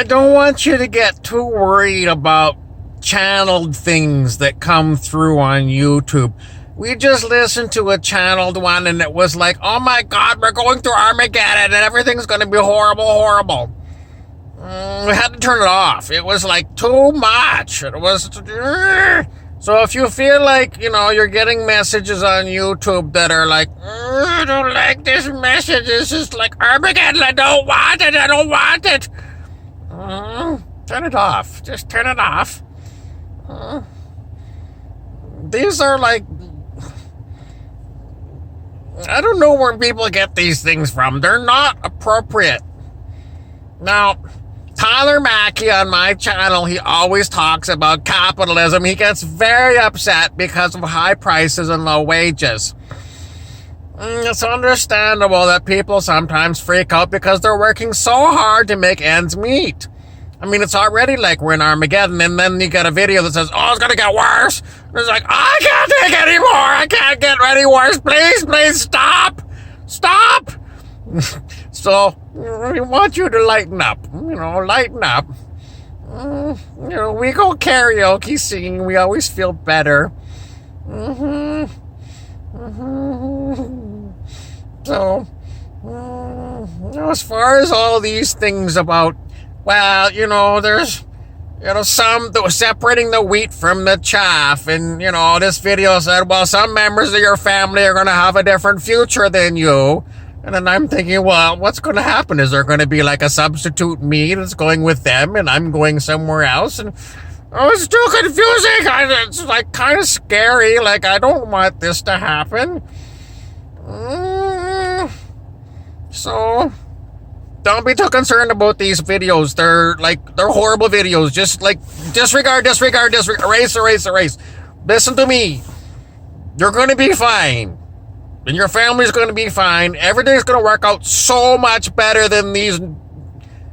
I don't want you to get too worried about channeled things that come through on YouTube. We just listened to a channeled one and it was like, oh my God, we're going through Armageddon and everything's going to be horrible, horrible. We had to turn it off. It was like too much. It was... So if you feel like, you're getting messages on YouTube that are like, I don't like this message. It's just like Armageddon. I don't want it. I don't want it. Turn it off. Just turn it off. These are like... I don't know where people get these things from. They're not appropriate. Now... Tyler Mackey on my channel, he always talks about capitalism. He gets very upset because of high prices and low wages. It's understandable that people sometimes freak out because they're working so hard to make ends meet. I mean, it's already like we're in Armageddon, and then you get a video that says, oh, it's going to get worse. And it's like, I can't take it anymore. I can't get any worse. Please, stop. Stop. So, we want you to lighten up. Lighten up. We go karaoke singing. We always feel better. So, as far as all these things about, there's, some that was separating the wheat from the chaff. And, this video said, well, some members of your family are going to have a different future than you. And then I'm thinking, well, what's going to happen? Is there going to be like a substitute me that's going with them and I'm going somewhere else? And it's too confusing. It's like kind of scary. Like, I don't want this to happen. So, don't be too concerned about these videos. They're horrible videos. Just like, disregard, erase. Listen to me. You're going to be fine. And your family's going to be fine. Everything's going to work out so much better than these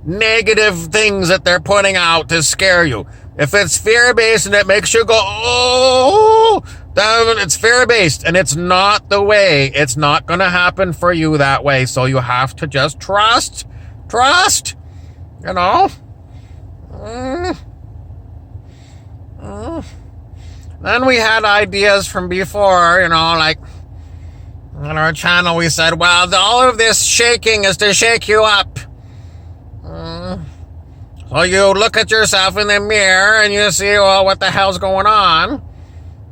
negative things that they're putting out to scare you. If it's fear-based and it makes you go, oh, then it's fear-based. And it's not the way. It's not going to happen for you that way. So you have to just trust. Then we had ideas from before, like... On our channel, we said, well, all of this shaking is to shake you up. So you look at yourself in the mirror and you see, well, what the hell's going on?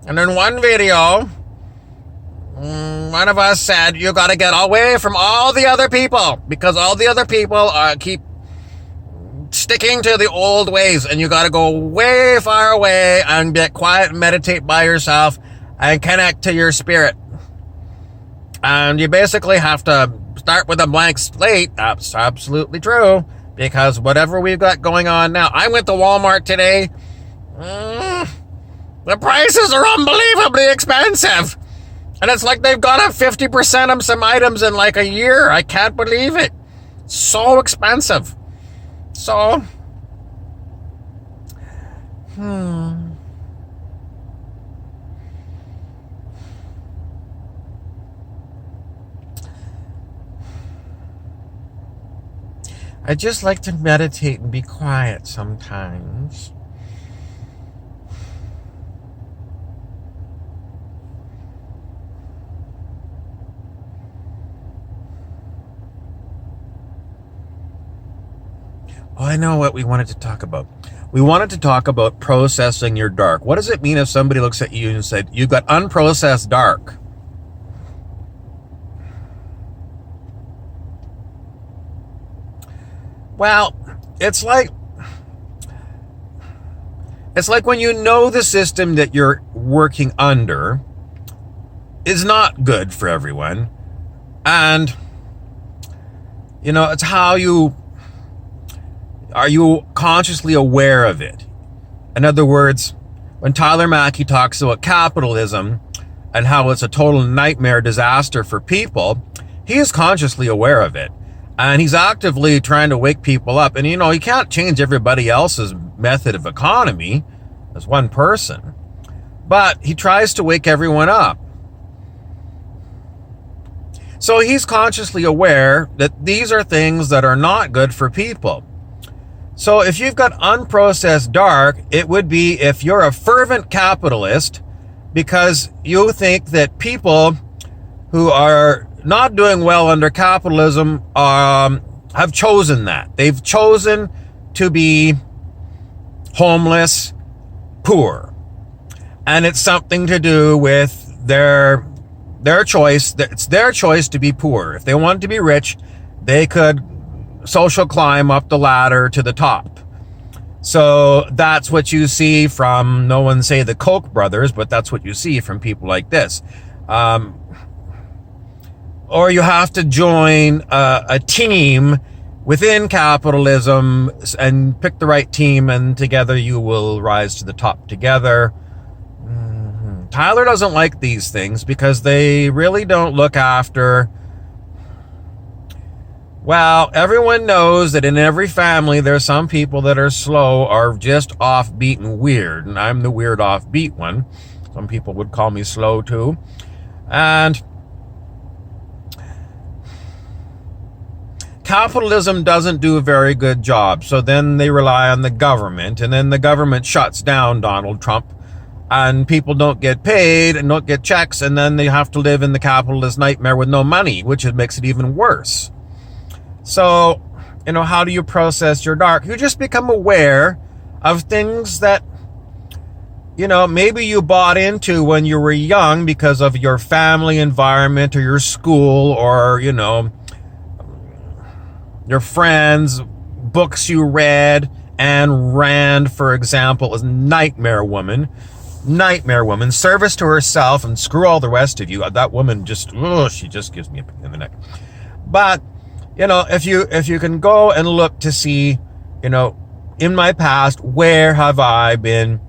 And in one video, one of us said, you got to get away from all the other people because all the other people keep sticking to the old ways, and you got to go way far away and get quiet and meditate by yourself and connect to your spirit. And you basically have to start with a blank slate. That's absolutely true. Because whatever we've got going on now... I went to Walmart today. The prices are unbelievably expensive. And it's like they've gone up 50% on some items in like a year. I can't believe it. So expensive. So... I just like to meditate and be quiet sometimes. Oh, I know what we wanted to talk about. We wanted to talk about processing your dark. What does it mean if somebody looks at you and said, you've got unprocessed dark? Well, it's like when you know the system that you're working under is not good for everyone. And, it's how are you consciously aware of it? In other words, when Tyler Mackey talks about capitalism and how it's a total nightmare disaster for people, he is consciously aware of it. And he's actively trying to wake people up. And, he can't change everybody else's method of economy as one person. But he tries to wake everyone up. So he's consciously aware that these are things that are not good for people. So if you've got unprocessed dark, it would be if you're a fervent capitalist because you think that people who are not doing well under capitalism have chosen that. They've chosen to be homeless, poor. And it's something to do with their choice. It's their choice to be poor. If they wanted to be rich, they could social climb up the ladder to the top. So that's what you see from, no one say the Koch brothers, but that's what you see from people like this. Or you have to join a team within capitalism and pick the right team, and together you will rise to the top together. Tyler doesn't like these things because they really don't look after. Well, everyone knows that in every family there's some people that are slow or just offbeat and weird, and I'm the weird offbeat one. Some people would call me slow too. And capitalism doesn't do a very good job, so then they rely on the government, and then the government shuts down Donald Trump, and people don't get paid and don't get checks, and then they have to live in the capitalist nightmare with no money, which makes it even worse. So, how do you process your dark? You just become aware of things that, maybe you bought into when you were young because of your family environment or your school or, your friends, books you read. Anne Rand, for example, is Nightmare Woman. Nightmare Woman, service to herself and screw all the rest of you. That woman she just gives me a pain in the neck. But, if you can go and look to see, in my past, where have I been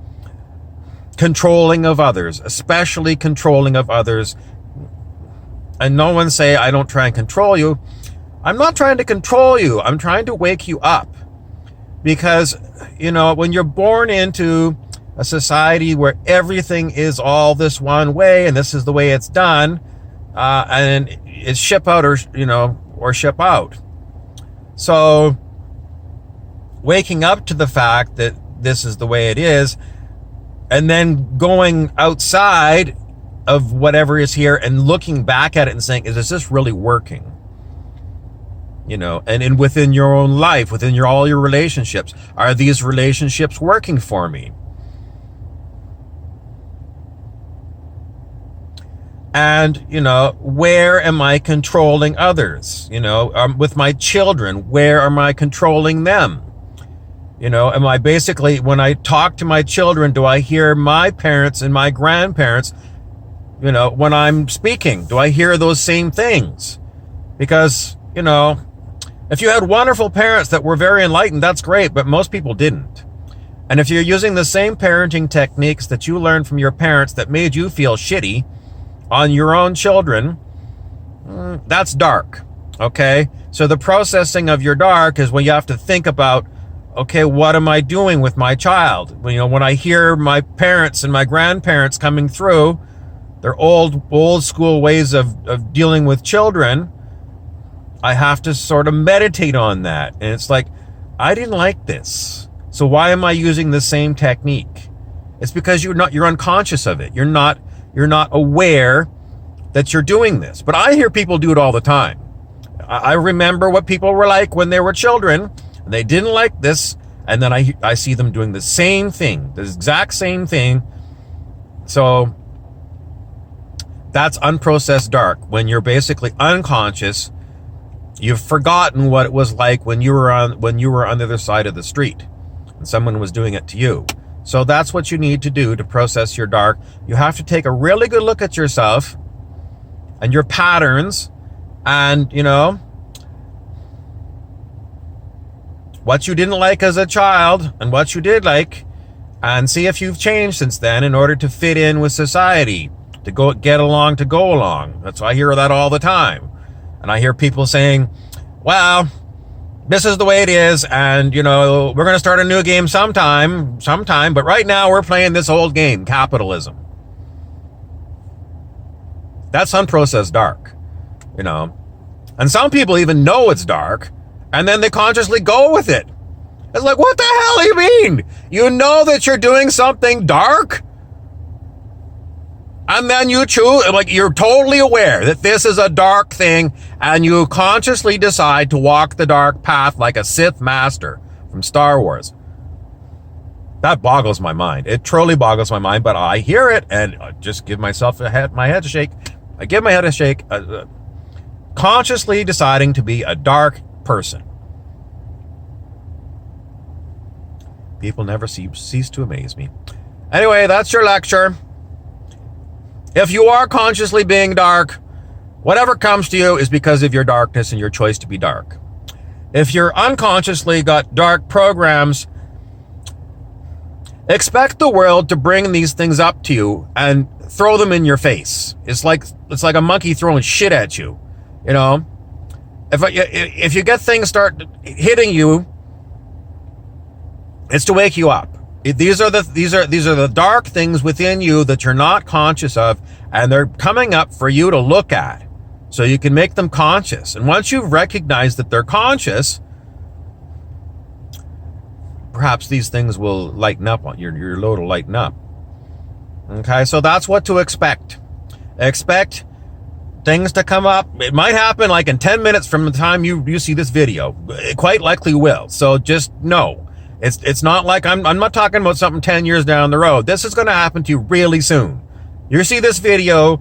controlling of others, especially controlling of others, and no one say I don't try and control you. I'm not trying to control you. I'm trying to wake you up. Because, when you're born into a society where everything is all this one way and this is the way it's done, and it's ship out or ship out. So waking up to the fact that this is the way it is, and then going outside of whatever is here and looking back at it and saying, is this really working? And within your own life, within all your relationships, are these relationships working for me? And, where am I controlling others? With my children, where am I controlling them? Am I basically, when I talk to my children, do I hear my parents and my grandparents, when I'm speaking? Do I hear those same things? Because, if you had wonderful parents that were very enlightened, that's great, but most people didn't. And if you're using the same parenting techniques that you learned from your parents that made you feel shitty on your own children, that's dark, okay? So the processing of your dark is when you have to think about, okay, what am I doing with my child? When I hear my parents and my grandparents coming through, their old school ways of dealing with children, I have to sort of meditate on that. And it's like, I didn't like this. So why am I using the same technique? It's because you're unconscious of it. You're not aware that you're doing this. But I hear people do it all the time. I remember what people were like when they were children, and they didn't like this, and then I see them doing the same thing, the exact same thing. So that's unprocessed dark, when you're basically unconscious. You've forgotten what it was like when you were on the other side of the street and someone was doing it to you. So that's what you need to do to process your dark. You have to take a really good look at yourself and your patterns, and what you didn't like as a child and what you did like, and see if you've changed since then in order to fit in with society, to go along. That's why I hear that all the time. And I hear people saying, well, this is the way it is, and, we're going to start a new game sometime, but right now we're playing this old game, capitalism. That's unprocessed dark, And some people even know it's dark, and then they consciously go with it. It's like, what the hell do you mean? You know that you're doing something dark? And then you choose, like, you're totally aware that this is a dark thing, and you consciously decide to walk the dark path like a Sith master from Star Wars. That boggles my mind. It truly boggles my mind, but I hear it and I just give myself my head a shake. I give my head a shake, consciously deciding to be a dark person. People never cease to amaze me. Anyway, that's your lecture. If you are consciously being dark, whatever comes to you is because of your darkness and your choice to be dark. If you're unconsciously got dark programs, expect the world to bring these things up to you and throw them in your face. It's like a monkey throwing shit at you. You know, if you get things start hitting you, it's to wake you up. These are the dark things within you that you're not conscious of, and they're coming up for you to look at so you can make them conscious. And once you've recognized that they're conscious, perhaps these things will lighten up on your load will lighten up. Okay, so that's what to expect. Expect things to come up. It might happen like in 10 minutes from the time you see this video. It quite likely will. So just know. It's not like I'm not talking about something 10 years down the road. This is going to happen to you really soon. You see this video,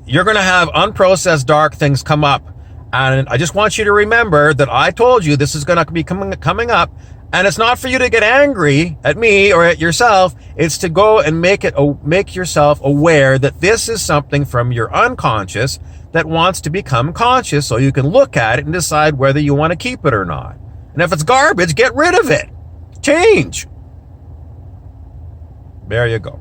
you're going to have unprocessed dark things come up. And I just want you to remember that I told you this is going to be coming up. And it's not for you to get angry at me or at yourself. It's to go and make yourself aware that this is something from your unconscious that wants to become conscious, so you can look at it and decide whether you want to keep it or not. And if it's garbage, get rid of it. Change. There you go.